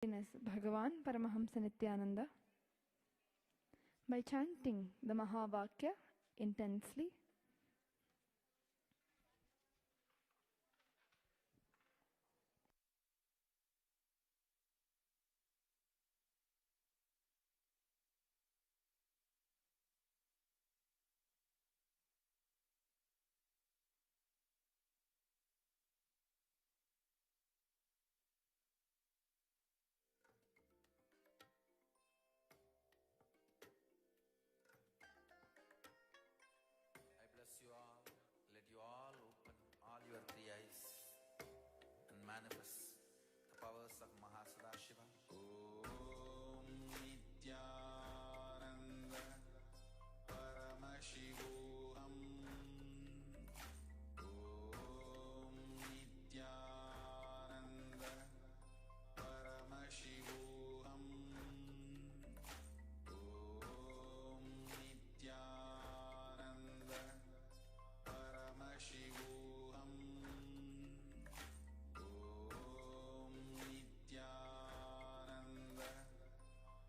Bhagavan Paramahamsa Nityananda. By chanting the Mahavakya intensely, bless you all. Let you all open all your three eyes and manifest the powers of Mahasadashiva. Om Nityananda Paramashivoham. Om Nityananda Paramashivoham. Om Nityananda Paramashivoham. Om Nityananda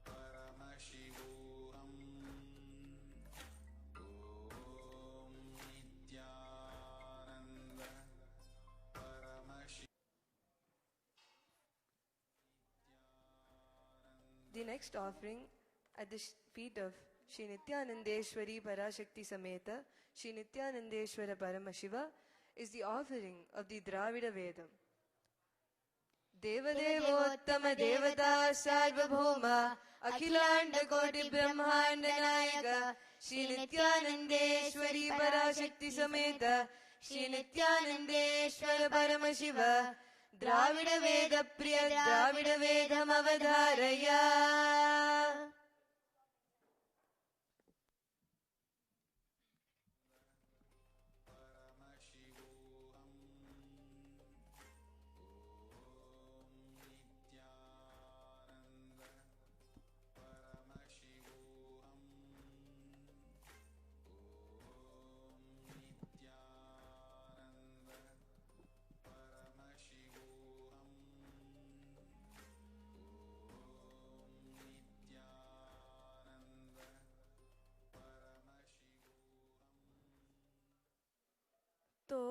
Paramashivoham. Om Nityananda Paramashivoham. The next offering at the feet of Shri Nityanandeshwari Parashakti Sameta Shri Nityanandeshwara Paramashiva is the offering of the Dravida Vedam. Devadevottama Devata Sarvabhauma Akhilanda Koti Brahmanda Nayaka Shri Nityanandeshwari Parashakti Sameta Shri Nityanandeshwara Paramashiva Dravida Veda Priya Dravida Vedam Avadharaya.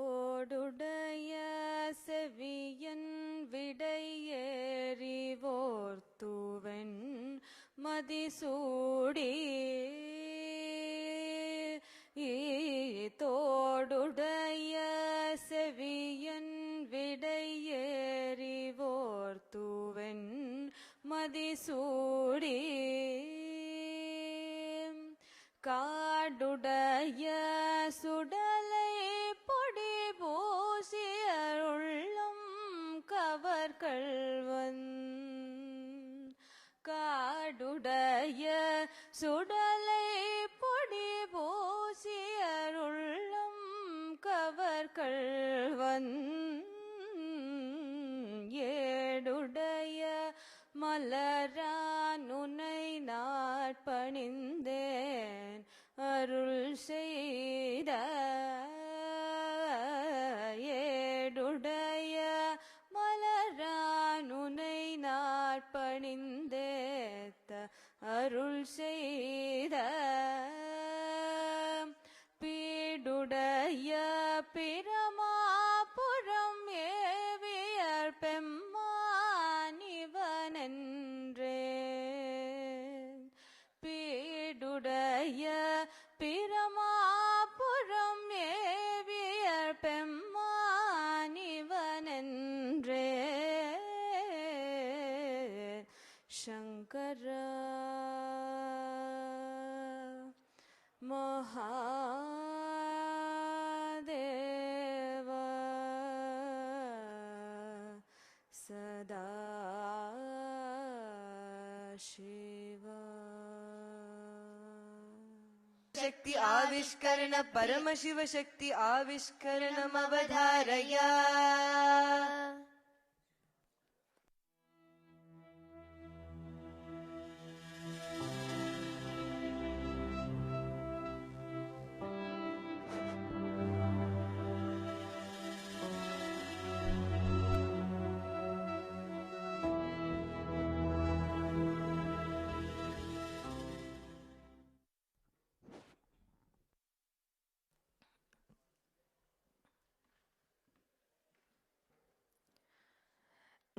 தோடுடைய செவியன் விடையேறிவோர்த்துவன் மதிசூடி தோடுடைய செவியன் விடையேறிவோர்த்துவன் மதிசூடி காடுடைய சுடலை பொடி பூசியருள்ளம் கவர்கள்வன் காடுடைய சுடலை பொடி பூசியருள்ளம் கவர்கள்வன் ஏடுடைய மலரானுனை நாட்பணிந்தேன் அருள் செய்த ஏடுடைய மலரானுனை நாட்பணிந்தேத்த அருள் செய்த பீடுடைய பிரமாபுரம் ஏவியர் பெம்மானிவனென்றே பீடுடைய பிரமாபுரம் ஏவியர் பெம்மானிவனென்றே சங்கர மகாதேவ சதா சிவா शक्ति आविष्करण परम शिव शक्ति आविष्करणम अवधारया.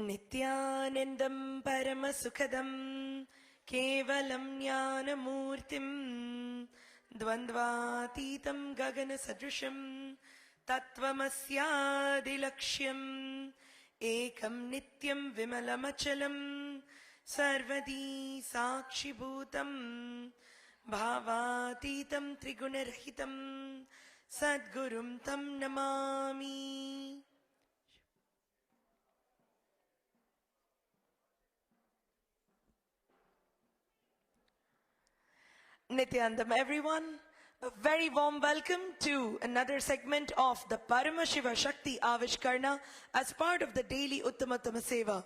नित्यानन्दं परमसुखदं केवलं ज्ञानमूर्तिं द्वन्द्वातीतं गगनसदृशं तत्त्वमस्यादिलक्ष्यम् एकं नित्यं विमलमचलं सर्वदी साक्षिभूतं भावातीतं त्रिगुणरहितं सद्गुरुं तं Namami. Nityanandam, everyone. A very warm welcome to another segment of the Paramashiva Shakti Avishkarna as part of the daily Uttamattama Seva.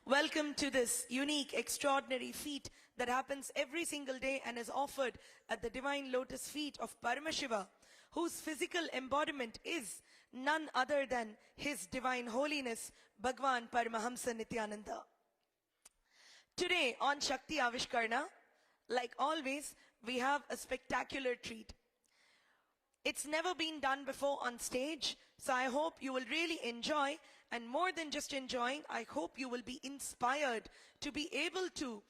Welcome to this unique, extraordinary feat that happens every single day and is offered at the divine lotus feet of Paramashiva, whose physical embodiment is none other than His Divine Holiness, Bhagwan Paramahamsa Nityananda. Today on Shakti Avishkarna, like always, we have a spectacular treat. It's never been done before on stage, so I hope you will really enjoy, and more than just enjoying, I hope you will be inspired to be able to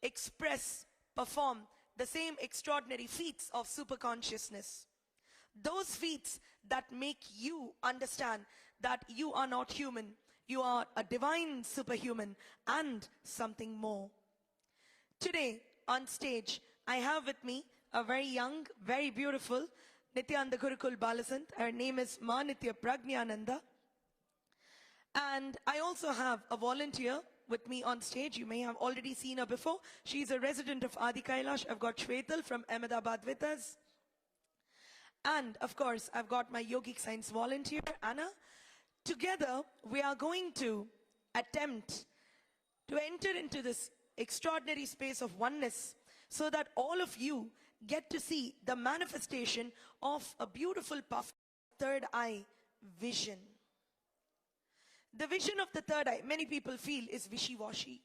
express, perform the same extraordinary feats of superconsciousness. Those feats that make you understand that you are not human, you are a divine superhuman and something more. Today on stage, I have with me a very young, very beautiful Nityananda Gurukul Balasant. Her name is Ma Nitya Pragnyananda. And I also have a volunteer with me on stage. You may have already seen her before. She's a resident of Adi Kailash. I've got Shwetal from Ahmedabad with us. And of course, I've got my yogic science volunteer, Anna. Together, we are going to attempt to enter into this extraordinary space of oneness so that all of you get to see the manifestation of a beautiful puff third eye vision. The vision of the third eye, many people feel, is wishy-washy.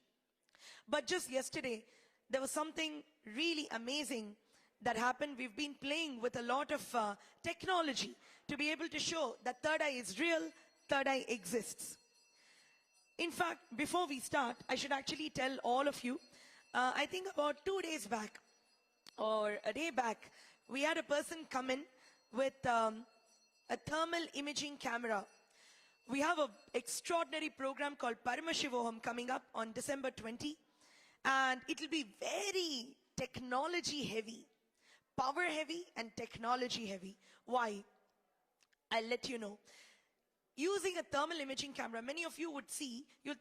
But just yesterday, there was something really amazing that happened. We've been playing with a lot of technology to be able to show that third eye is real, third eye exists. In fact, before we start, I should actually tell all of you, I think about 2 days back, or a day back, we had a person come in with a thermal imaging camera. We have an extraordinary program called Paramashivoham coming up on December 20, and it will be very technology heavy, power heavy and technology heavy. Why? I'll let you know. Using a thermal imaging camera, many of you would see, you'll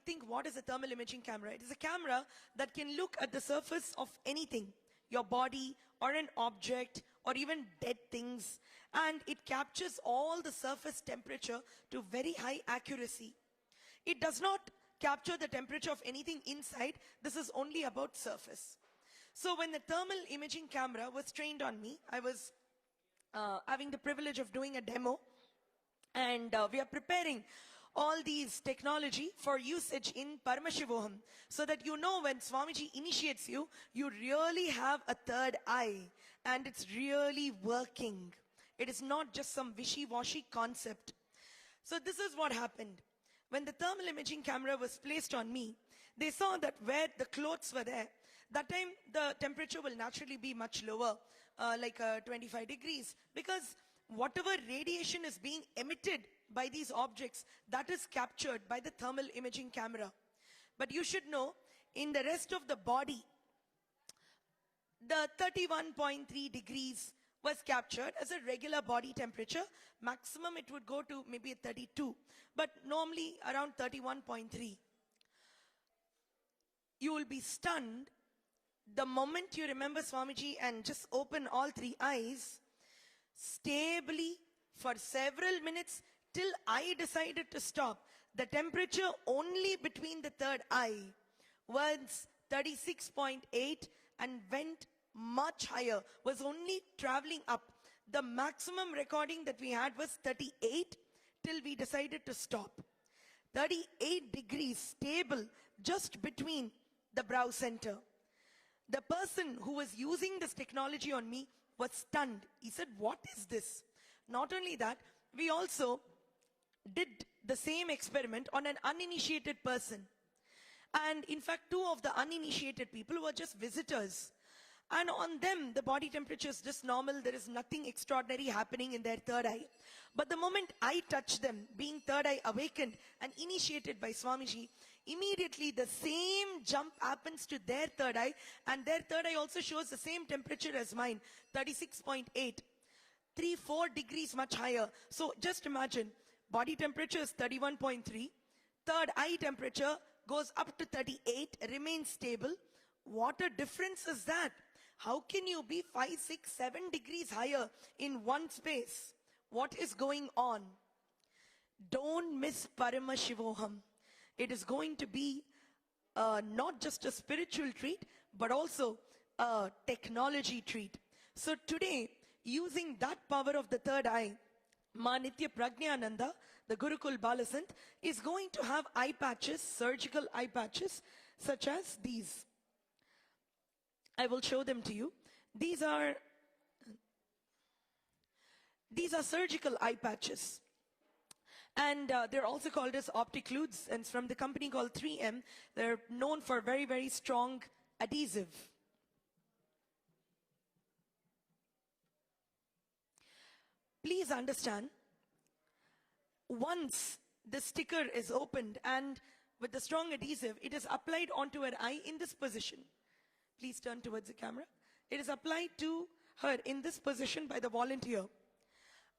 think, what is a thermal imaging camera? It is a camera that can look at the surface of anything, your body or an object or even dead things, and it captures all the surface temperature to very high accuracy. It does not capture the temperature of anything inside. This is only about surface. So when the thermal imaging camera was trained on me, I was having the privilege of doing a demo. And we are preparing all these technology for usage in Paramashivoham, so that you know when Swamiji initiates you, you really have a third eye and it's really working. It is not just some wishy-washy concept. So this is what happened. When the thermal imaging camera was placed on me, they saw that where the clothes were there, that time the temperature will naturally be much lower, like 25 degrees, because whatever radiation is being emitted by these objects, that is captured by the thermal imaging camera. But you should know, in the rest of the body, the 31.3 degrees was captured as a regular body temperature. Maximum it would go to maybe 32, but normally around 31.3. You will be stunned the moment you remember Swamiji and just open all three eyes stably for several minutes till I decided to stop. The temperature only between the third eye was 36.8 and went much higher, was only traveling up. The maximum recording that we had was 38 till we decided to stop. 38 degrees stable just between the brow center. The person who was using this technology on me was stunned. He said, "What is this?" Not only that, we also did the same experiment on an uninitiated person. And in fact, two of the uninitiated people were just visitors. And on them, the body temperature is just normal. There is nothing extraordinary happening in their third eye. But the moment I touch them, being third eye awakened and initiated by Swamiji, immediately the same jump happens to their third eye. And their third eye also shows the same temperature as mine, 36.8. 3-4 degrees much higher. So just imagine, body temperature is 31.3. Third eye temperature goes up to 38, remains stable. What a difference is that? How can you be 5, 6, 7 degrees higher in one space? What is going on? Don't miss Parama Shivoham. It is going to be not just a spiritual treat, but also a technology treat. So today, using that power of the third eye, Ma Nitya Prajnananda, the Gurukul Balasant, is going to have eye patches, surgical eye patches, such as these. I will show them to you. These are surgical eye patches. And they're also called as Opticludes, and it's from the company called 3M. They're known for very, very strong adhesive. Please understand, once the sticker is opened and with the strong adhesive, it is applied onto her eye in this position. Please turn towards the camera. It is applied to her in this position by the volunteer.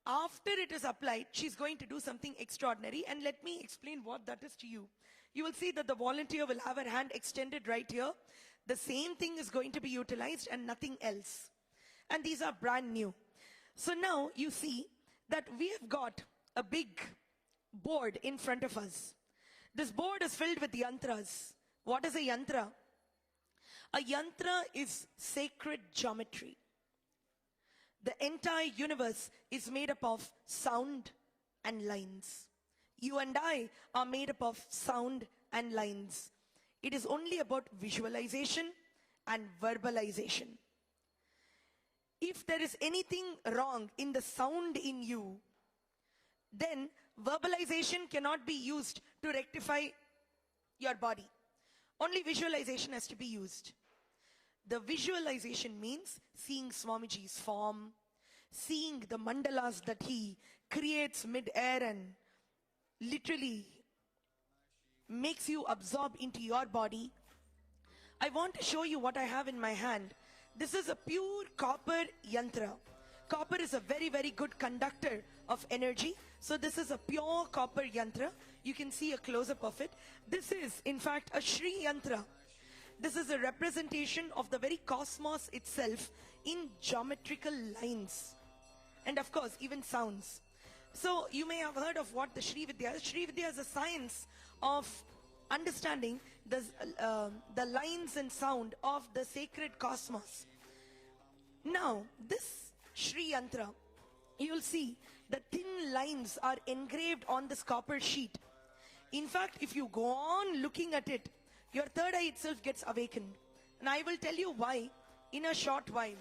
After it is applied, she's going to do something extraordinary, and let me explain what that is to you. You will see that the volunteer will have her hand extended right here. The same thing is going to be utilized and nothing else. And these are brand new. So now you see that we have got a big board in front of us. This board is filled with yantras. What is a yantra? A yantra is sacred geometry. The entire universe is made up of sound and lines. You and I are made up of sound and lines. It is only about visualization and verbalization. If there is anything wrong in the sound in you, then verbalization cannot be used to rectify your body. Only visualization has to be used. The visualization means seeing Swamiji's form, seeing the mandalas that he creates mid-air and literally makes you absorb into your body. I want to show you what I have in my hand. This is a pure copper yantra. Copper is a very, very good conductor of energy. So this is a pure copper yantra. You can see a close-up of it. This is, in fact, a Shri yantra. This is a representation of the very cosmos itself in geometrical lines. And of course, even sounds. So you may have heard of what the Shri Vidya is. Shri Vidya is a science of understanding the lines and sound of the sacred cosmos. Now, this Shri Yantra, you'll see the thin lines are engraved on this copper sheet. In fact, if you go on looking at it, your third eye itself gets awakened. And I will tell you why in a short while.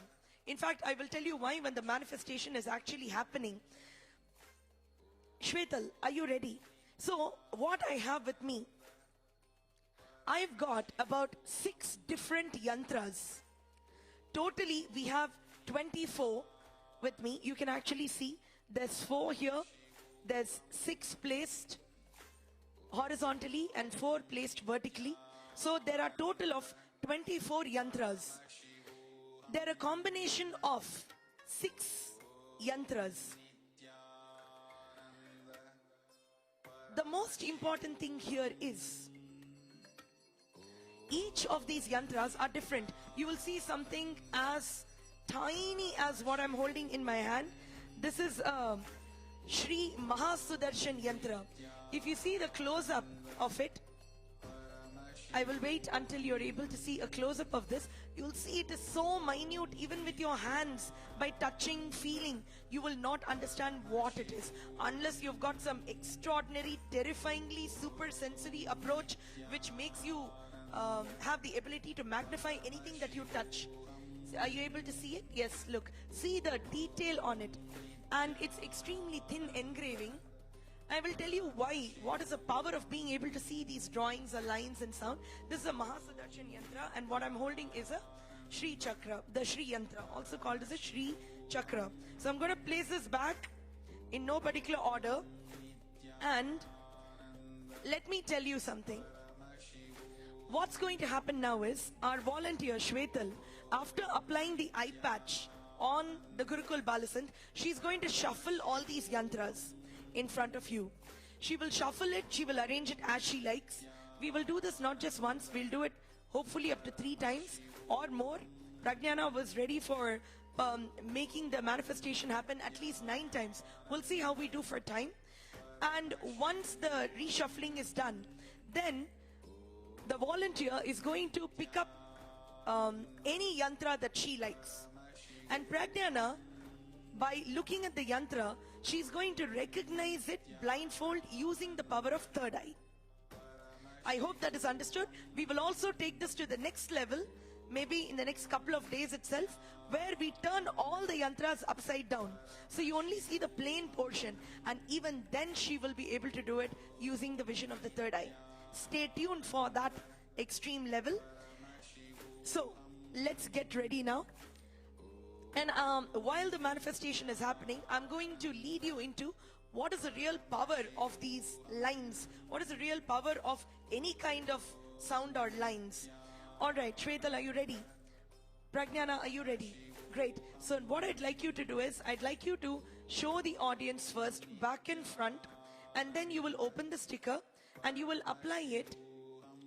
In fact, I will tell you why when the manifestation is actually happening. Shwetal, are you ready? So, what I have with me, I've got about 6 different yantras. Totally, we have 24 with me. You can actually see there's 4 here. There's 6 placed horizontally and 4 placed vertically. So there are total of 24 yantras. They're a combination of 6 yantras. The most important thing here is each of these yantras are different. You will see something as tiny as what I'm holding in my hand. This is a Shri Mahasudarshan yantra. If you see the close-up of it, I will wait until you're able to see a close-up of this. You'll see it is so minute, even with your hands, by touching, feeling, you will not understand what it is. Unless you've got some extraordinary, terrifyingly super sensory approach, which makes you have the ability to magnify anything that you touch. Are you able to see it? Yes, look. See the detail on it. And it's extremely thin engraving. I will tell you why. What is the power of being able to see these drawings or lines and sound? This is a Mahasudarshan Yantra, and what I'm holding is a Shri Chakra, the Shri Yantra, also called as a Shri Chakra. So I'm going to place this back in no particular order, and let me tell you something. What's going to happen now is our volunteer Shwetal, after applying the eye patch on the Gurukul Balasant, she's going to shuffle all these yantras in front of you. She will shuffle it, she will arrange it as she likes. We will do this not just once, we'll do it hopefully up to 3 times or more. Pragnana was ready for making the manifestation happen at least 9 times. We'll see how we do for time. And once the reshuffling is done, then the volunteer is going to pick up any yantra that she likes. And Pragnana, by looking at the yantra, she's going to recognize it blindfold using the power of third eye. I hope that is understood. We will also take this to the next level, maybe in the next couple of days itself, where we turn all the yantras upside down. So you only see the plain portion, and even then she will be able to do it using the vision of the third eye. Stay tuned for that extreme level. So let's get ready now. And while the manifestation is happening, I'm going to lead you into what is the real power of these lines. What is the real power of any kind of sound or lines? Alright, Shwetal, are you ready? Pragnana, are you ready? Great. So what I'd like you to do is, I'd like you to show the audience first, back and front, and then you will open the sticker and you will apply it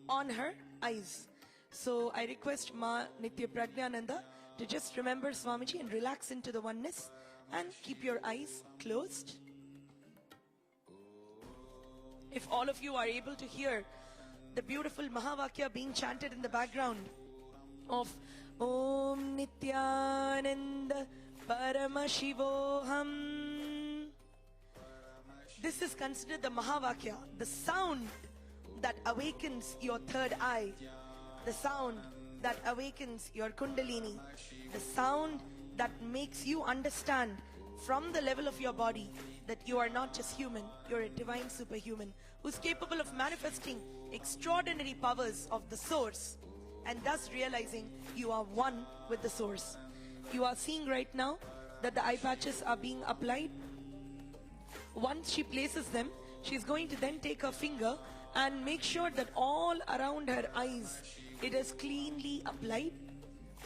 on her eyes. So I request Ma Nitya Pragnananda to just remember Swamiji and relax into the oneness and keep your eyes closed. If all of you are able to hear the beautiful Mahavakya being chanted in the background of Om Nityananda Paramashivoham, this is considered the Mahavakya, the sound that awakens your third eye, the sound that awakens your Kundalini, the sound that makes you understand from the level of your body that you are not just human, you're a divine superhuman who's capable of manifesting extraordinary powers of the source, and thus realizing you are one with the source. You are seeing right now that the eye patches are being applied. Once she places them, she's going to then take her finger and make sure that all around her eyes it is cleanly applied.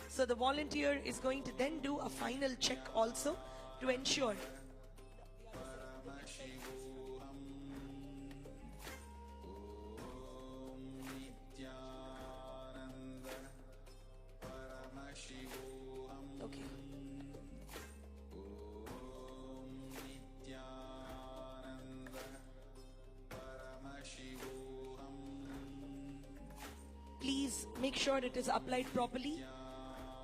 So the volunteer is going to then do a final check also to ensure. Okay. Please make sure it is applied properly.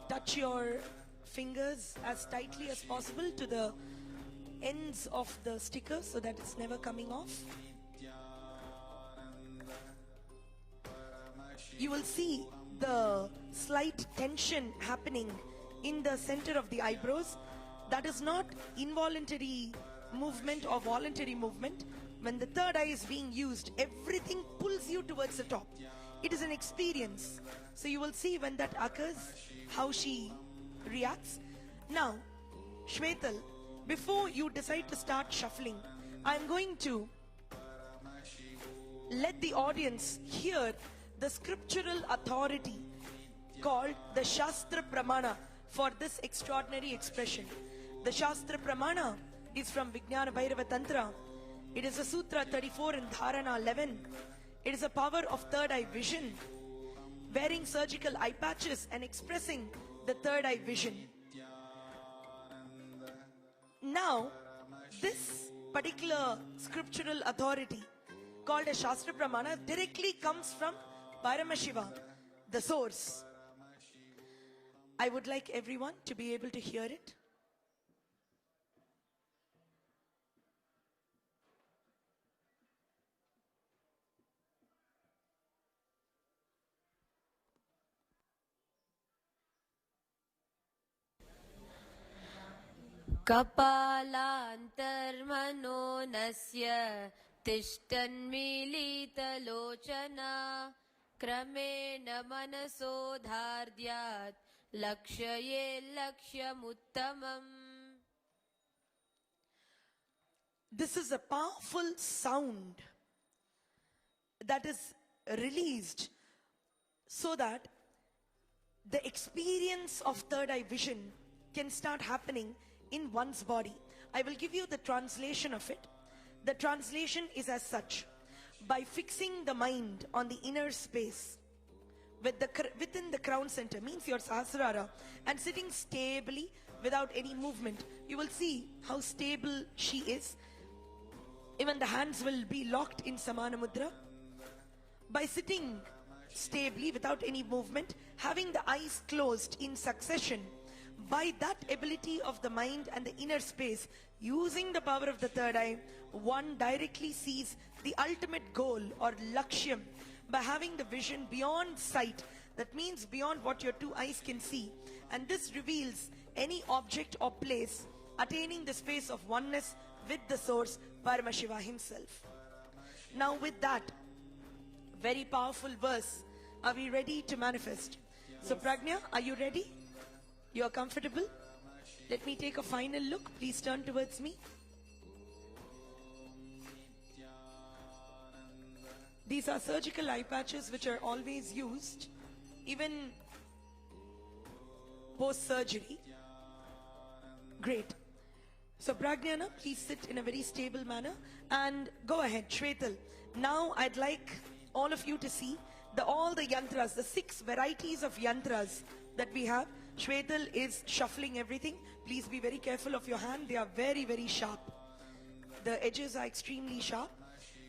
Touch your fingers as tightly as possible to the ends of the sticker so that it's never coming off. You will see the slight tension happening in the center of the eyebrows. That is not involuntary movement or voluntary movement. When the third eye is being used, everything pulls you towards the top. It is an experience. So you will see when that occurs, how she reacts. Now, Shwetal, before you decide to start shuffling, I'm going to let the audience hear the scriptural authority called the Shastra Pramana for this extraordinary expression. The Shastra Pramana is from Vijnana Bhairava Tantra. It is a Sutra 34 in Dharana 11. It is a power of third eye vision, wearing surgical eye patches and expressing the third eye vision. Now, this particular scriptural authority called a Shastra Pramana directly comes from Paramashiva, the source. I would like everyone to be able to hear it. कपालान्तर्मनोनस्य तिष्ठन्मीलितलोचना क्रमेण मनसो धार्द्यात् लक्ष्ये लक्ष्यमुत्तमम्. This is a powerful sound that is released so that the experience of third eye vision can start happening in one's body. I will give you the translation of it. The translation is as such: by fixing the mind on the inner space within the crown center, means your Sahasrara, and sitting stably without any movement, you will see how stable she is. Even the hands will be locked in Samana Mudra. By sitting stably without any movement, having the eyes closed in succession, by that ability of the mind and the inner space, using the power of the third eye, one directly sees the ultimate goal or lakshyam. By having the vision beyond sight, that means beyond what your two eyes can see, and this reveals any object or place attaining the space of oneness with the source, Paramashiva himself. Now with that very powerful verse, are we ready to manifest? So Pragnya, are you ready? You are comfortable? Let me take a final look. Please turn towards me. These are surgical eye patches which are always used, even post-surgery. Great. So Pragyana, please sit in a very stable manner and go ahead. Shwetal, now I'd like all of you to see all the yantras, the 6 varieties of yantras that we have. Shwetal is shuffling everything. Please be very careful of your hand. They are very, very sharp. The edges are extremely sharp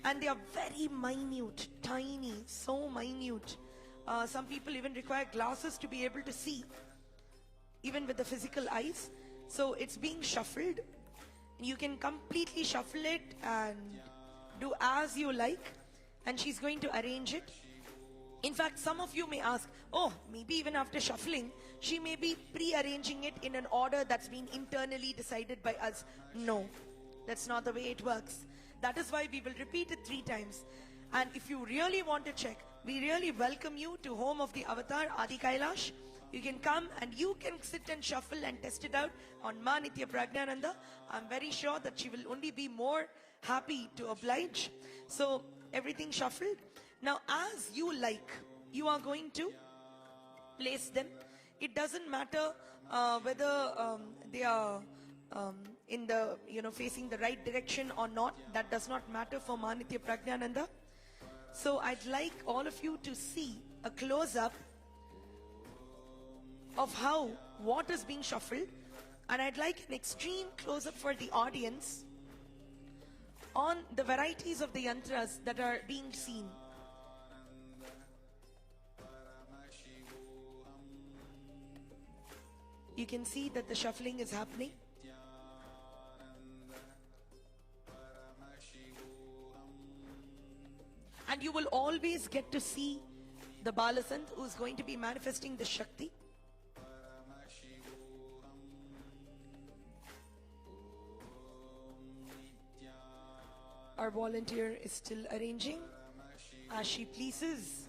and they are very minute, tiny, so minute. Some people even require glasses to be able to see, even with the physical eyes. So it's being shuffled. You can completely shuffle it and do as you like, and she's going to arrange it. In fact, some of you may ask, oh, maybe even after shuffling, she may be pre-arranging it in an order that's been internally decided by us. No, that's not the way it works. That is why we will repeat it 3 times. And if you really want to check, we really welcome you to home of the avatar, Adi Kailash. You can come and you can sit and shuffle and test it out on Ma Nitya Prajnananda. I'm very sure that she will only be more happy to oblige. So everything shuffled. Now as you like, you are going to place them. It doesn't matter whether they are in the, facing the right direction or not. That does not matter for Ma Nitya Prajnananda. So I'd like all of you to see a close-up of what is being shuffled, and I'd like an extreme close-up for the audience on the varieties of the yantras that are being seen. You can see that the shuffling is happening. And you will always get to see the Balasant who is going to be manifesting the Shakti. Our volunteer is still arranging as she pleases.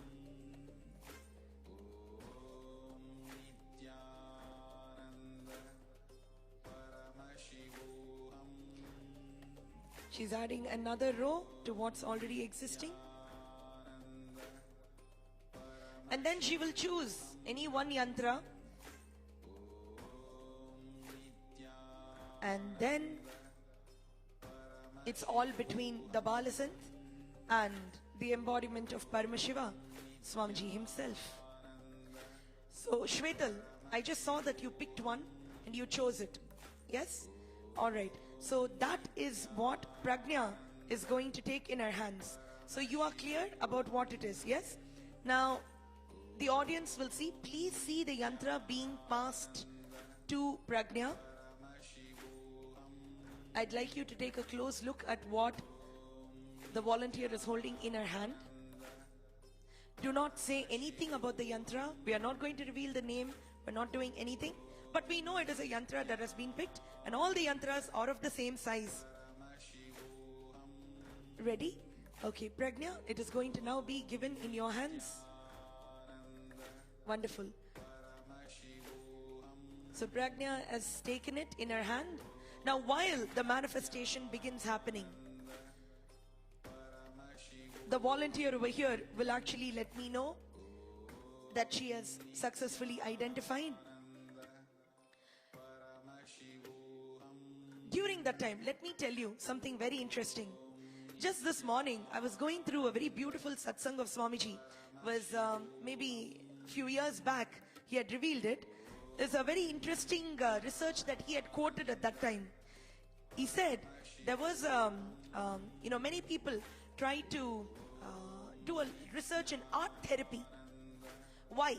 She's adding another row to what's already existing. And then she will choose any one yantra. And then it's all between the Balasant and the embodiment of Paramashiva, Swamiji himself. So Shwetal, I just saw that you picked one and you chose it. Yes? Alright. So that is what Pragnya is going to take in her hands. So you are clear about what it is, yes? Now, the audience will see, please see the yantra being passed to Pragnya. I'd like you to take a close look at what the volunteer is holding in her hand. do not say anything about the yantra. We are not going to reveal the name. We're not doing anything. But we know it is a yantra that has been picked, and all the yantras are of the same size. Ready? Okay, Pragna, it is going to now be given in your hands. Wonderful. So Pragna has taken it in her hand. Now while the manifestation begins happening, the volunteer over here will actually let me know that she has successfully identified. During that time, let me tell you something very interesting. Just this morning, I was going through a very beautiful satsang of Swamiji. It was maybe a few years back, he had revealed it. There's a very interesting research that he had quoted at that time. He said there was, many people try to do a research in art therapy. Why?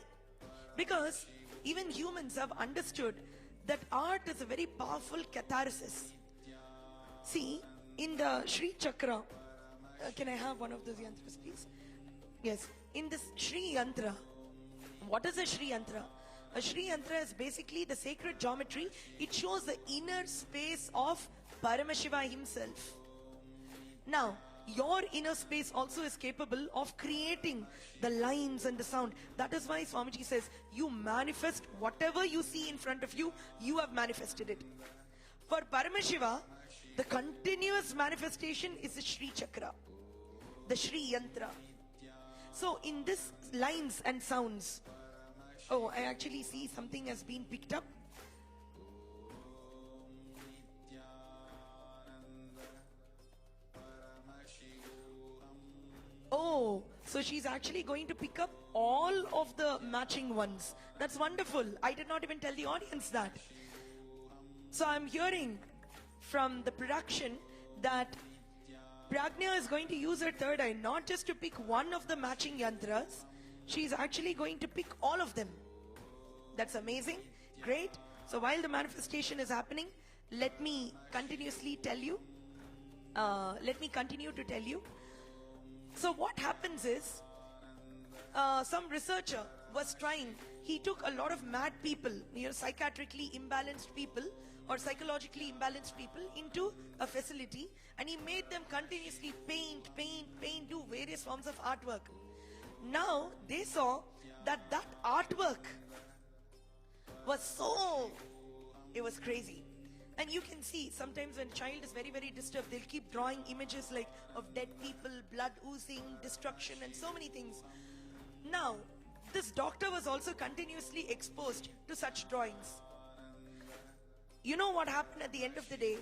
Because even humans have understood that art is a very powerful catharsis. See, in the Sri Chakra, can I have one of those yantras, please? Yes, in this Sri Yantra, what is a Sri Yantra? A Sri Yantra is basically the sacred geometry. It shows the inner space of Paramashiva himself. Now, your inner space also is capable of creating the lines and the sound. That is why Swamiji says, you manifest whatever you see in front of you, you have manifested it. For Paramashiva, the continuous manifestation is the Sri Chakra, the Sri Yantra. So in this lines and sounds, oh, I actually see something has been picked up. Oh, so she's actually going to pick up all of the matching ones. That's wonderful. I did not even tell the audience that. So I'm hearing from the production that Pragna is going to use her third eye, not just to pick one of the matching yantras. She's actually going to pick all of them. That's amazing. Great. So while the manifestation is happening, let me continuously tell you. Let me continue to tell you. So what happens is, some researcher was trying, he took a lot of mad people, psychiatrically imbalanced people or psychologically imbalanced people into a facility, and he made them continuously paint, do various forms of artwork. Now they saw that artwork was it was crazy. And you can see sometimes when child is very, very disturbed, they'll keep drawing images like of dead people, blood oozing, destruction, and so many things. Now, this doctor was also continuously exposed to such drawings. You know what happened at the end of the day?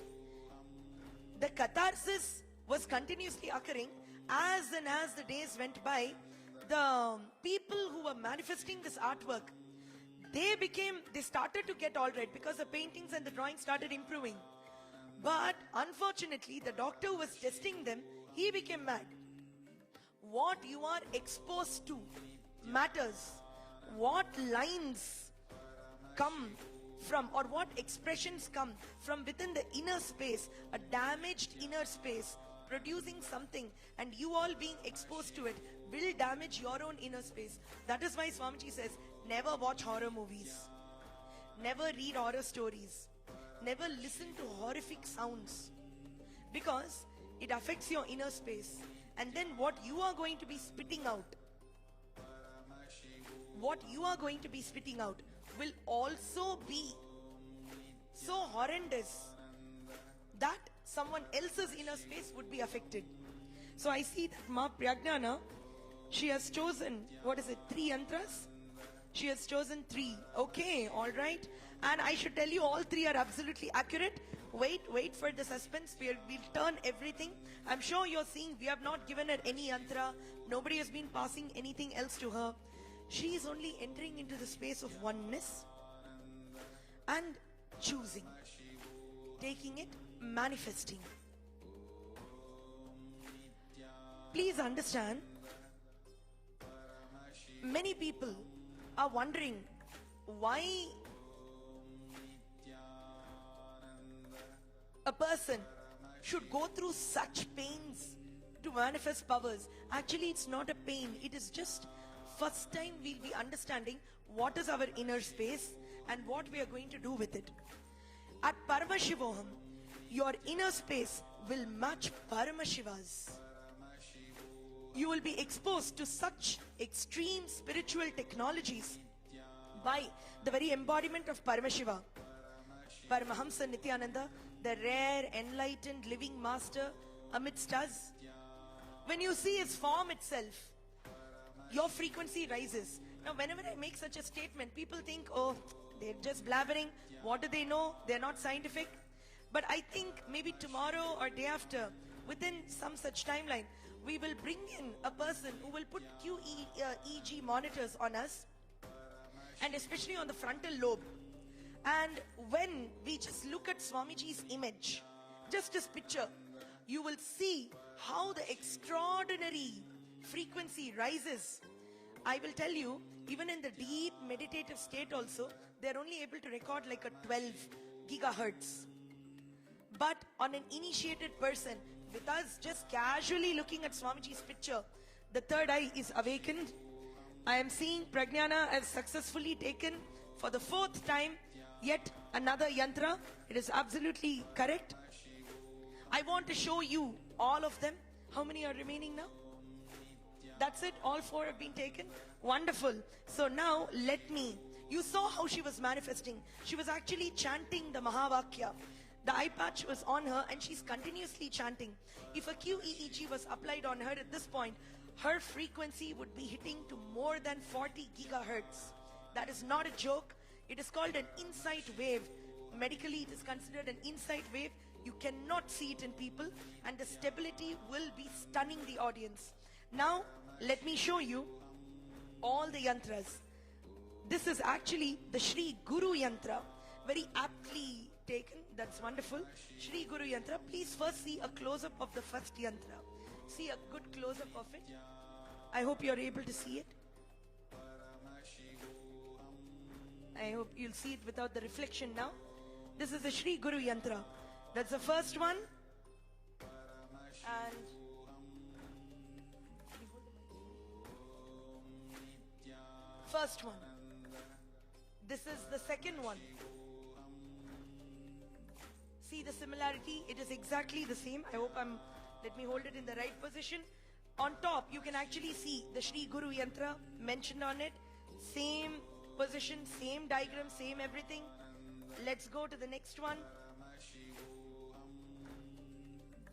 The catharsis was continuously occurring as and as the days went by. The people who were manifesting this artwork, they started to get all right because the paintings and the drawings started improving. But unfortunately, the doctor who was testing them, he became mad. What you are exposed to matters. What lines come from, or what expressions come from within the inner space, a damaged inner space, producing something, and you all being exposed to it will damage your own inner space. That is why Swamiji says, never watch horror movies, never read horror stories, never listen to horrific sounds, because it affects your inner space. And then what you are going to be spitting out, will also be so horrendous that someone else's inner space would be affected. So I see that Ma Pragnana, she has chosen, 3 yantras? She has chosen 3. Okay, alright. And I should tell you all 3 are absolutely accurate. Wait for the suspense. We'll turn everything. I'm sure you're seeing we have not given her any yantra. Nobody has been passing anything else to her. She is only entering into the space of oneness and choosing, taking it, manifesting. Please understand, many people are wondering why a person should go through such pains to manifest powers. Actually, it's not a pain. It is just first time we'll be understanding what is our inner space and what we are going to do with it. At Paramashivoham, your inner space will match Paramashiva's. You will be exposed to such extreme spiritual technologies by the very embodiment of Paramashiva. Paramahamsa Nityananda, the rare, enlightened, living master amidst us. When you see his form itself, your frequency rises. Now, whenever I make such a statement, people think, oh, they're just blabbering. What do they know? They're not scientific. But I think maybe tomorrow or day after, within some such timeline, we will bring in a person who will put QEEG monitors on us, and especially on the frontal lobe. And when we just look at Swamiji's image, just his picture, you will see how the extraordinary frequency rises. I will tell you, even in the deep meditative state also, they're only able to record like a 12 gigahertz. But on an initiated person, with us just casually looking at Swamiji's picture, the third eye is awakened. I am seeing Prajnana has successfully taken for the 4th time yet another yantra. It is absolutely correct. I want to show you all of them. How many are remaining now? That's it, all 4 have been taken. Wonderful. So now you saw how she was manifesting. She was actually chanting the Mahavakya. The eye patch was on her and she's continuously chanting. If a QEEG was applied on her at this point, her frequency would be hitting to more than 40 gigahertz. That is not a joke. It is called an insight wave. Medically, it is considered an insight wave. You cannot see it in people, and the stability will be stunning the audience. Now, let me show you all the yantras. This is actually the Shri Guru Yantra. Very aptly taken. That's wonderful. Shri Guru Yantra. Please first see a close-up of the first yantra. See a good close-up of it. I hope you're able to see it. I hope you'll see it without the reflection now. This is the Shri Guru Yantra. That's the first one. And first one. This is the second one. See the similarity? It is exactly the same. I hope let me hold it in the right position. On top, you can actually see the Shri Guru Yantra mentioned on it. Same position, same diagram, same everything. Let's go to the next one.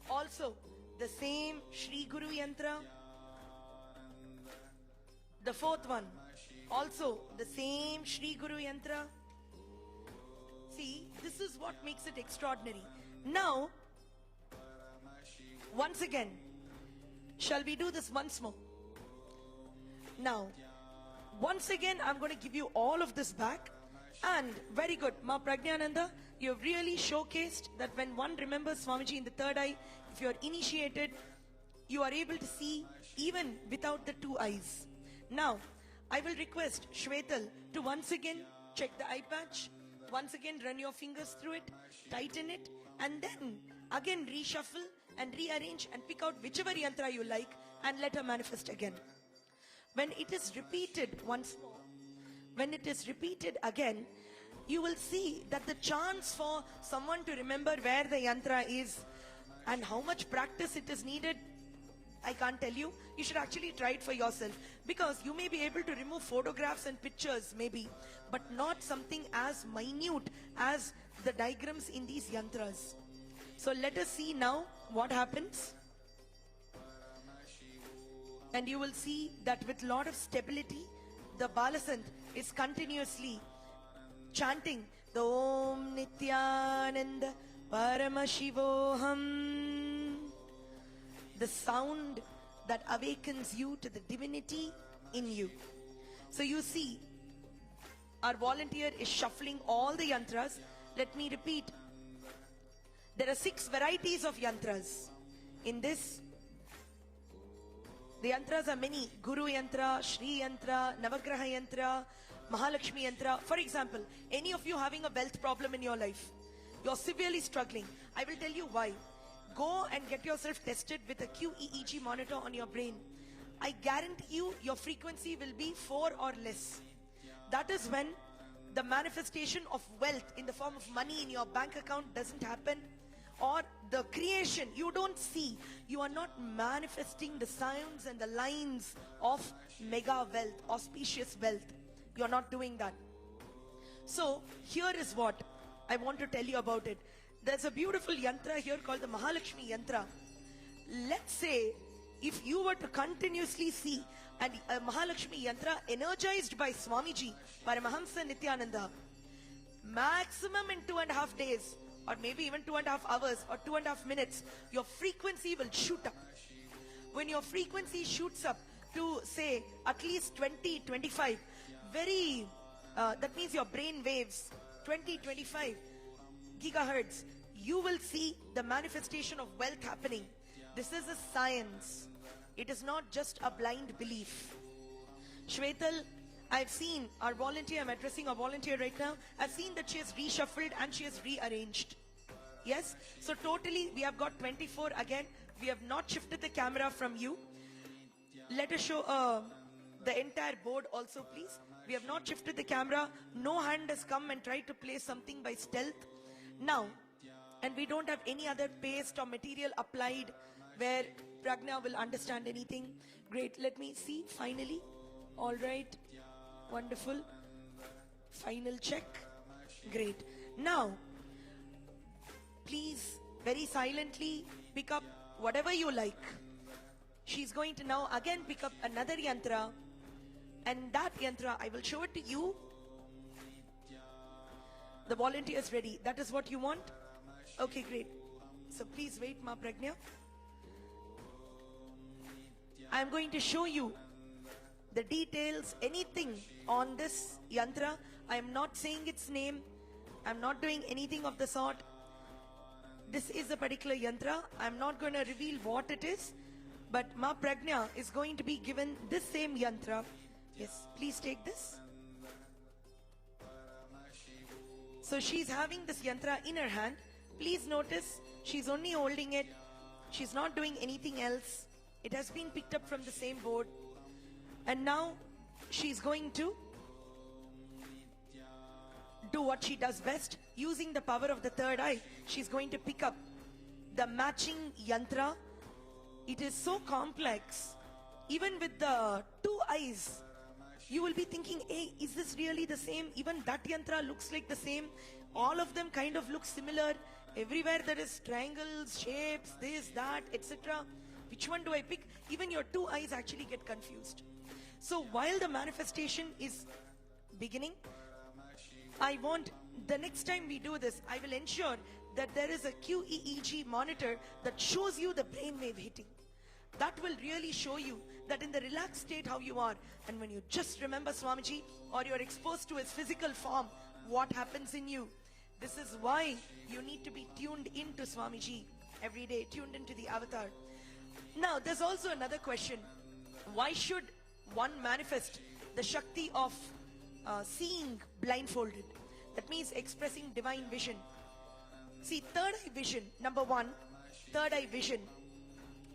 Also, the same Shri Guru Yantra. The fourth one. Also, the same Shri Guru Yantra. See, this is what makes it extraordinary. Now, once again, shall we do this once more? Now, once again, I'm going to give you all of this back. And very good, Ma Prajnananda, you have really showcased that when one remembers Swamiji in the third eye, if you are initiated, you are able to see even without the 2 eyes. Now, I will request Shwetal to once again check the eye patch, once again run your fingers through it, tighten it, and then again reshuffle and rearrange and pick out whichever yantra you like and let her manifest again. When it is repeated once more, when it is repeated again, you will see that the chance for someone to remember where the yantra is and how much practice it is needed, I can't tell you. You should actually try it for yourself, because you may be able to remove photographs and pictures maybe, but not something as minute as the diagrams in these yantras. So let us see now what happens. And you will see that with lot of stability, the Balasant is continuously chanting the Om Nityananda Paramashivoham, the sound that awakens you to the divinity in you. So you see, our volunteer is shuffling all the yantras. Let me repeat. There are 6 varieties of yantras. In this, the yantras are many. Guru Yantra, Shri Yantra, Navagraha Yantra, Mahalakshmi Yantra. For example, any of you having a wealth problem in your life, you're severely struggling. I will tell you why. Go and get yourself tested with a QEEG monitor on your brain. I guarantee you your frequency will be 4 or less. That is when the manifestation of wealth in the form of money in your bank account doesn't happen, or the creation you don't see. You are not manifesting the sounds and the lines of mega wealth, auspicious wealth. You are not doing that. So here is what I want to tell you about it. There's a beautiful yantra here called the Mahalakshmi yantra. Let's say if you were to continuously see a Mahalakshmi yantra energized by Swamiji, Paramahamsa Nityananda, maximum in 2.5 days, or maybe even 2.5 hours or 2.5 minutes, your frequency will shoot up. When your frequency shoots up to say at least 20, 25, that means your brain waves 20, 25 gigahertz, you will see the manifestation of wealth happening. This is a science. It is not just a blind belief. Shwetal, I've seen our volunteer, I'm addressing a volunteer right now. I've seen that she has reshuffled and she has rearranged. Yes? So totally we have got 24 again. We have not shifted the camera from you. Let us show the entire board also, please. We have not shifted the camera. No hand has come and tried to place something by stealth. Now, and we don't have any other paste or material applied where Pragna will understand anything. Great, let me see, finally. All right, wonderful. Final check, great. Now, please, very silently pick up whatever you like. She's going to now again pick up another yantra. And that yantra, I will show it to you. The volunteer is ready. That is what you want? Okay, great. So please wait, Ma Pragna. I am going to show you the details, anything on this yantra. I am not saying its name. I am not doing anything of the sort. This is a particular yantra. I am not going to reveal what it is. But Ma Pragna is going to be given this same yantra. Yes, please take this. So she's having this yantra in her hand. Please notice, she's only holding it. She's not doing anything else. It has been picked up from the same board. And now she's going to do what she does best. Using the power of the third eye, she's going to pick up the matching yantra. It is so complex. Even with the 2 eyes, you will be thinking, hey, is this really the same? Even that yantra looks like the same. All of them kind of look similar. Everywhere there is triangles, shapes, this, that, etc. Which one do I pick? Even your 2 eyes actually get confused. So while the manifestation is beginning, I want, the next time we do this, I will ensure that there is a QEEG monitor that shows you the brainwave hitting. That will really show you that in the relaxed state how you are. And when you just remember Swamiji, or you're exposed to his physical form, what happens in you. This is why you need to be tuned into Swamiji every day, tuned into the avatar. Now, there's also another question. Why should one manifest the Shakti of seeing blindfolded? That means expressing divine vision. See, third eye vision, number one, third eye vision.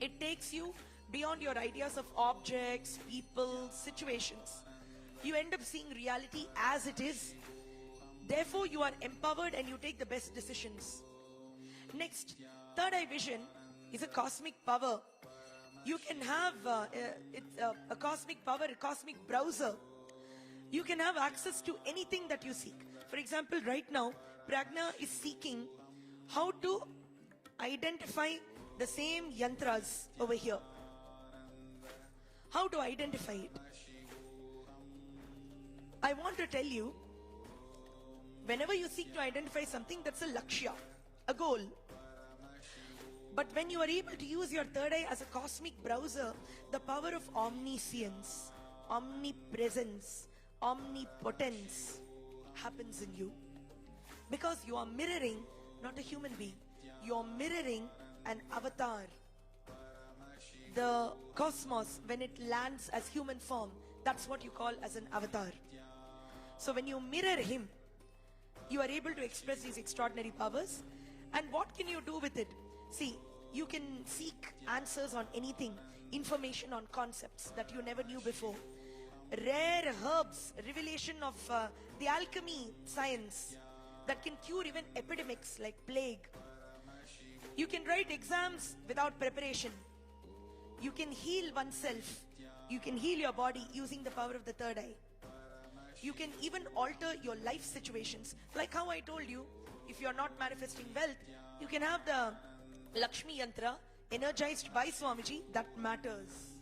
It takes you beyond your ideas of objects, people, situations. You end up seeing reality as it is. Therefore, you are empowered and you take the best decisions. Next, third eye vision is a cosmic power. You can have a cosmic power, a cosmic browser. You can have access to anything that you seek. For example, right now, Pragna is seeking how to identify the same yantras over here. How to identify it? I want to tell you, whenever you seek to identify something, that's a lakshya, a goal. But when you are able to use your third eye as a cosmic browser, the power of omniscience, omnipresence, omnipotence happens in you. Because you are mirroring not a human being. You are mirroring an avatar. The cosmos, when it lands as human form, that's what you call as an avatar. So when you mirror him, you are able to express these extraordinary powers. And what can you do with it? See, you can seek answers on anything. information on concepts that you never knew before. Rare herbs, revelation of the alchemy science that can cure even epidemics like plague. You can write exams without preparation. You can heal oneself. You can heal your body using the power of the third eye. You can even alter your life situations. Like how I told you, if you're not manifesting wealth, you can have the Lakshmi Yantra energized by Swamiji. That matters.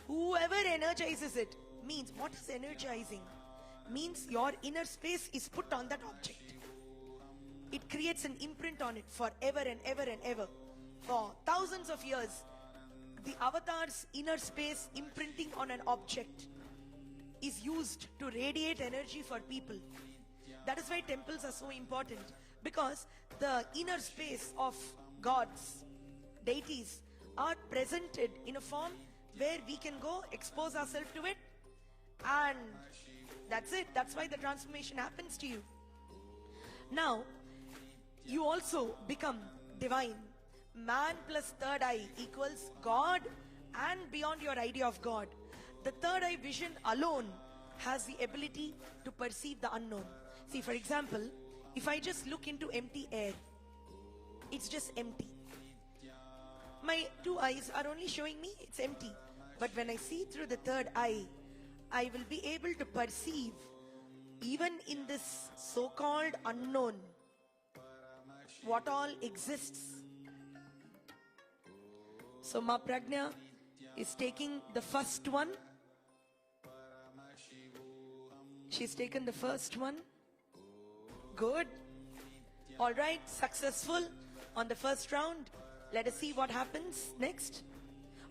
Whoever energizes it means, what is energizing? Means your inner space is put on that object. It creates an imprint on it forever and ever and ever. For thousands of years, the avatar's inner space imprinting on an object is used to radiate energy for people. That is why temples are so important, because the inner space of gods, deities, are presented in a form where we can go expose ourselves to it, and that's it. That's why the transformation happens to you. Now, you also become divine. Man plus third eye equals God and beyond your idea of God. The third eye vision alone has the ability to perceive the unknown. See, for example, if I just look into empty air, it's just empty. My two eyes are only showing me it's empty. But when I see through the third eye, I will be able to perceive, even in this so-called unknown, what all exists. So Ma Prajna is taking the first one. She's taken the first one. Good. All right, successful on the first round. Let us see what happens next.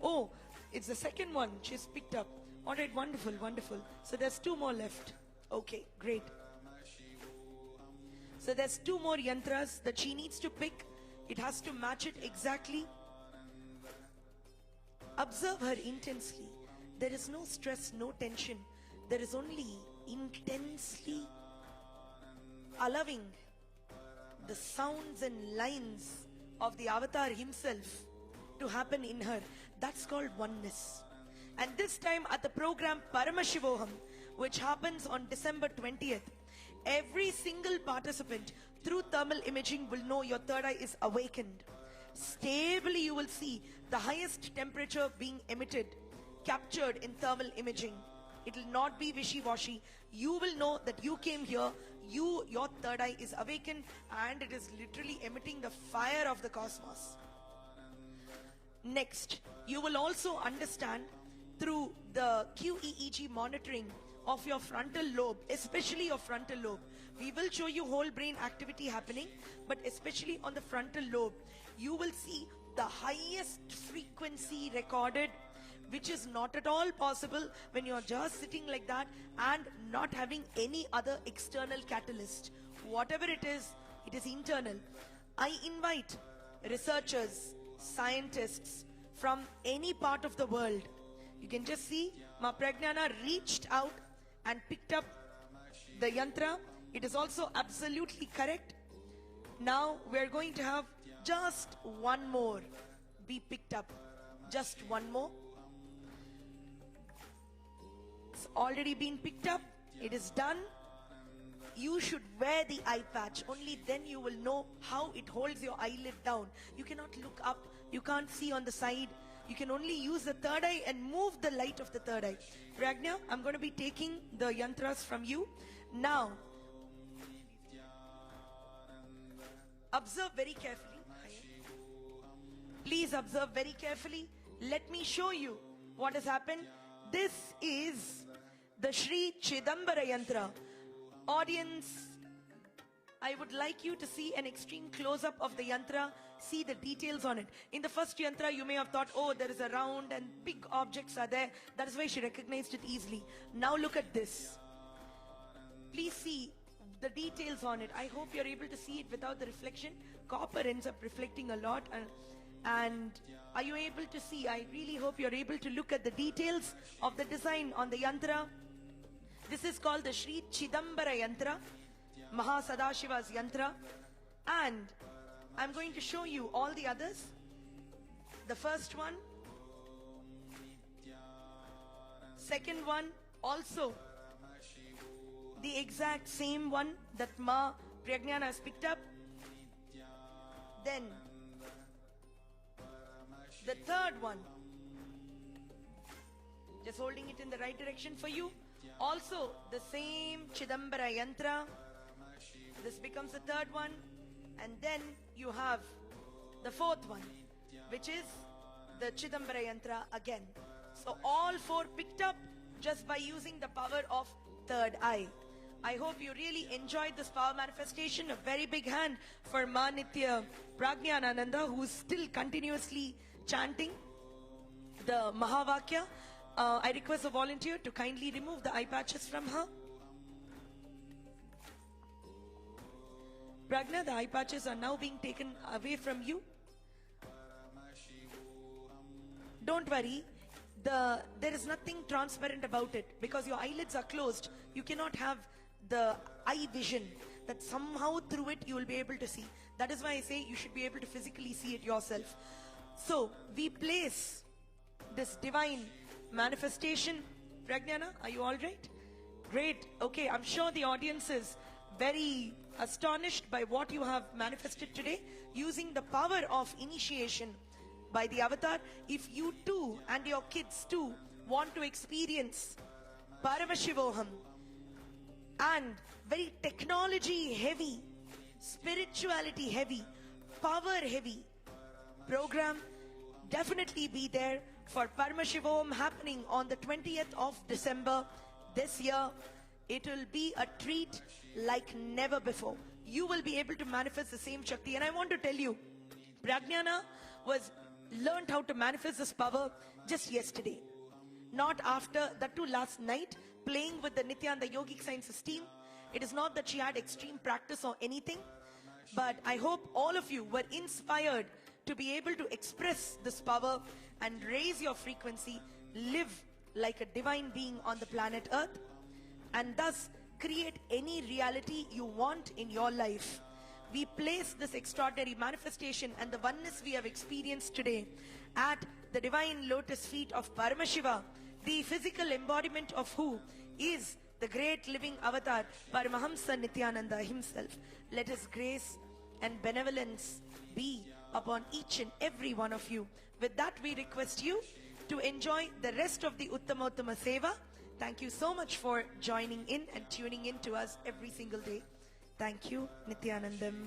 Oh, it's the second one she's picked up. All right, wonderful, wonderful. So there's two more left. Okay, great. So there's two more yantras that she needs to pick. It has to match it exactly. Observe her intensely. There is no stress, no tension. There is only intensely allowing the sounds and lines of the avatar himself to happen in her. That's called oneness. And this time at the program Paramashivoham, which happens on December 20th, every single participant through thermal imaging will know your third eye is awakened. Stably you will see the highest temperature being emitted, captured in thermal imaging. It will not be wishy-washy. You will know that you came here, your third eye is awakened, and it is literally emitting the fire of the cosmos. Next, you will also understand through the QEEG monitoring of your frontal lobe, especially your frontal lobe. We will show you whole brain activity happening, but especially on the frontal lobe, you will see the highest frequency recorded, which is not at all possible when you're just sitting like that and not having any other external catalyst. Whatever it is internal. I invite researchers, scientists from any part of the world. You can just see Ma Prajnana reached out and picked up the yantra. It is also absolutely correct. Now we're going to have just one more be picked up. Just one more. It's already been picked up. It is done. You should wear the eye patch. Only then you will know how it holds your eyelid down. You cannot look up. You can't see on the side. You can only use the third eye and move the light of the third eye. Prajna, I'm going to be taking the yantras from you. Now, observe very carefully. Please observe very carefully. Let me show you what has happened. This is the Sri Chidambara Yantra. Audience, I would like you to see an extreme close-up of the yantra. See the details on it. In the first yantra, you may have thought, oh, there is a round and big objects are there. That is why she recognized it easily. Now look at this. Please see the details on it. I hope you're able to see it without the reflection. Copper ends up reflecting a lot. And are you able to see? I really hope you're able to look at the details of the design on the yantra. This is called the Sri Chidambara Yantra, Mahasadashiva's Yantra. And I'm going to show you all the others. The first one, Second one also the exact same one that Ma Pragnana has picked up. Then the third one, just holding it in the right direction for you, also the same Chidambara Yantra. This becomes the third one, and then you have the fourth one, which is the Chidambara Yantra again. So all four picked up just by using the power of third eye. I hope you really enjoyed this power manifestation. A very big hand for Ma Nitya Pragnyanananda, who is still continuously chanting the Mahavakya. I request a volunteer to kindly remove the eye patches from her. Pragna, the eye patches are now being taken away from you. Don't worry, there is nothing transparent about it because your eyelids are closed. You cannot have the eye vision that somehow through it you will be able to see. That is why I say you should be able to physically see it yourself. So we place this divine manifestation. Pragnana, are you all right? Great. Okay, I'm sure the audience is very astonished by what you have manifested today using the power of initiation by the avatar. If you too and your kids too want to experience Paramashivoham and very technology heavy, spirituality heavy, power heavy program, definitely be there for Paramashivoham happening on the 20th of December this year. It will be a treat like never before. You will be able to manifest the same Shakti. And I want to tell you, Pragnana learned how to manifest this power just yesterday. Not after, that too last night, playing with the Nityananda Yogic Sciences team. It is not that she had extreme practice or anything, but I hope all of you were inspired to be able to express this power and raise your frequency, live like a divine being on the planet Earth, and thus create any reality you want in your life. We place this extraordinary manifestation and the oneness we have experienced today at the divine lotus feet of Paramashiva, the physical embodiment of who is the great living avatar, Paramahamsa Nityananda himself. Let his grace and benevolence be upon each and every one of you. With that, we request you to enjoy the rest of the Uttamattama Seva. Thank you so much for joining in and tuning in to us every single day. Thank you, Nityanandam.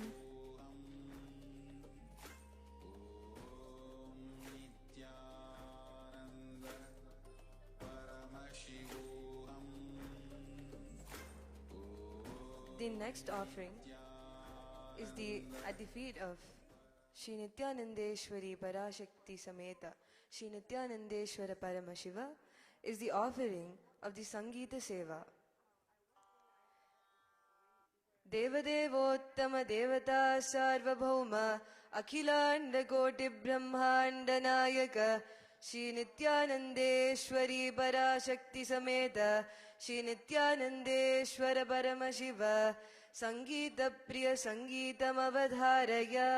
The next offering is at the feet of Shri Nityanandeshwari Parashakti Sameta Shri Nityanandeshwara Paramashiva is the offering of the Sangeeta Seva. Devadevottama Devata Sarvabhauma Akhilanda Koti Brahmanda Nayaka Shri Nityanandeshwari Parashakti Sameta Shri Nityanandeshwara Paramashiva Sangeeta Priya Sangeetam Avadharaya.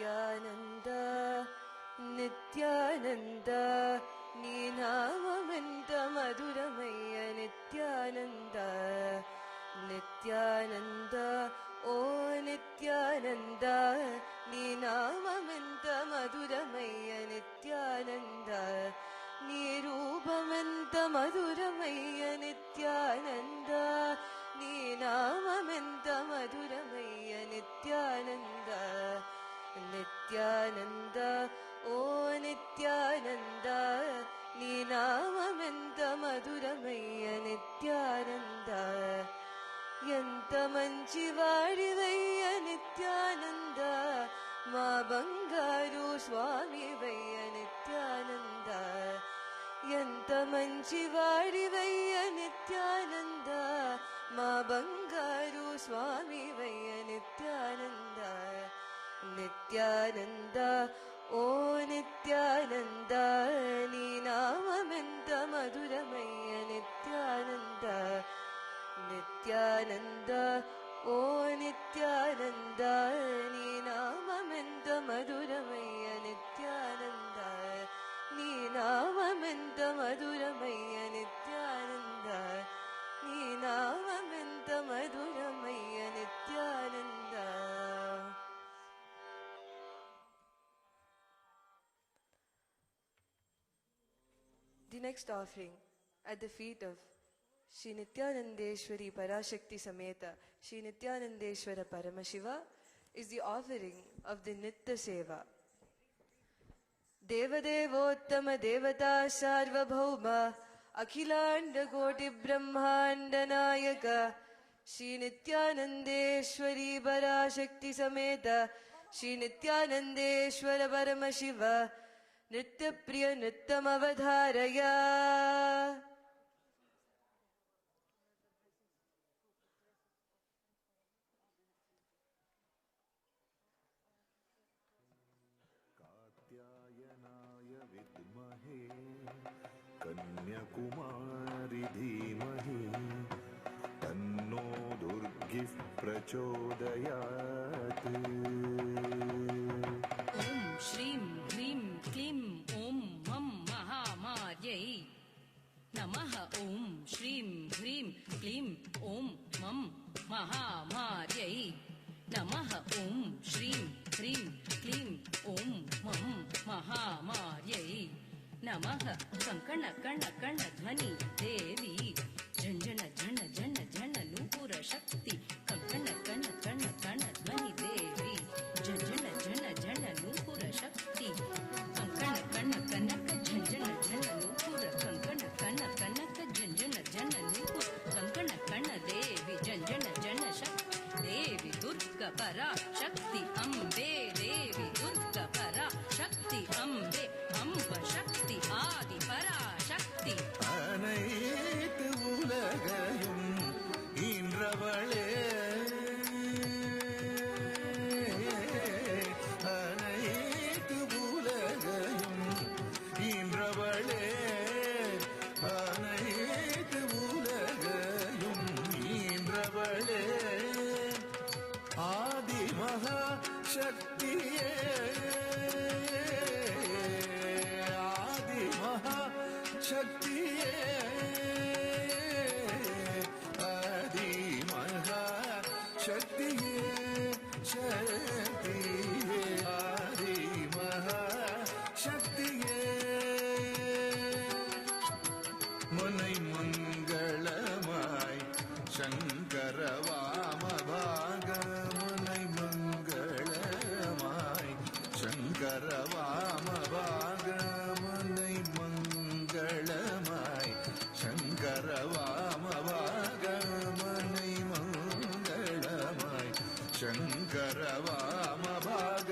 Nityananda, Nityananda, Ninamamanta Maduramaya Nityananda, Nityananda, Oh Nityananda, Ninamamanta Maduramaya Nityananda, Nirupamanta Maduramaya Nityananda, Ninamamanta Maduramaya Nityananda, Nityananda, Oh Nityananda, Ninamamanta Maduramaya Nityananda, ఎంత మంచి వాడివయ్య నిత్యానంద మా బంగారు స్వామివయ్య నిత్యానంద ఎంత మంచి వాడివయ్య నిత్యానంద మా బంగారు స్వామివయ్య నిత్యానంద నిత్యానంద ఓ నిత్యానంద నీ నామమెంత మధురమయ్య నిత్యానంద నిత్యానంద ఓ నిత్యానంద నీ నామమెంత మధురమయ్య నిత్యానంద నీ నామమెంత మధురమయ్య నిత్యానంద నీ నామమెంత మధురమయ్య Nityananda. The next offering at the feet of Shri Nityanandeshwari Parashakti Sameta Shri Nityanandeshwara Paramashiva is the offering of the Nitya Seva. Devadevottama Devata Sarvabhauma Akhilanda Koti Brahmanda Nayaka Shri Nityanandeshwari Parashakti Sameta Shri Nityanandeshwara Paramashiva Nitya Priya Nityam Avadharaya. कात्यायनाय विद्महे कन्याकुमारी धीमहि तन्नो दुर्गिः प्रचोदयात्. ॐ श्रीं ह्रीं क्लीं ॐ मं महामार्यै नमः. ॐ श्रीं ह्रीं क्लीं ॐ मं महामार्यै नमः. ॐ श्रीं ह्रीं क्लीं ॐ मं महामार्यै नमः. कङ्कण कण कण ध्वनि देवी झञ्झन झन झन झन नूपुर शक्ति कङ्कण कण कण कण ध्वनि देवी झञ्झन झन झन नूपुर शक्ति कङ्कण कण कनक झञ्झन झन नूपुर कङ्कण कण कनक झञ्झन झन नूपुर कङ्कण कण देवी झञ्झन झन शक्ति देवी दुर्गा परा शक्ति अम्बे देवी दुर्गा परा शक्ति अम्बे अम्ब शक्ति आदि परा शक्ति அனைத்து உலகையும் ஈன்றவளே அனைத்து உலகையும் ஈன்றவளே அனைத்து உலகையும் ஈன்றவளே ஆதி மகா சக்தியே ஆதி மகா சக்தியே ஆதி மகா சக்தியே சக்தியே ஆதி மகா சக்தியே முனை மங்களமாய் சங்கர வாமபாக முனை மங்களமாய் சங்கர வாமபாக முனை மங்களமாய் சங்கர வாமபாக முனை மங்களமாய் சங்கர வாமபாக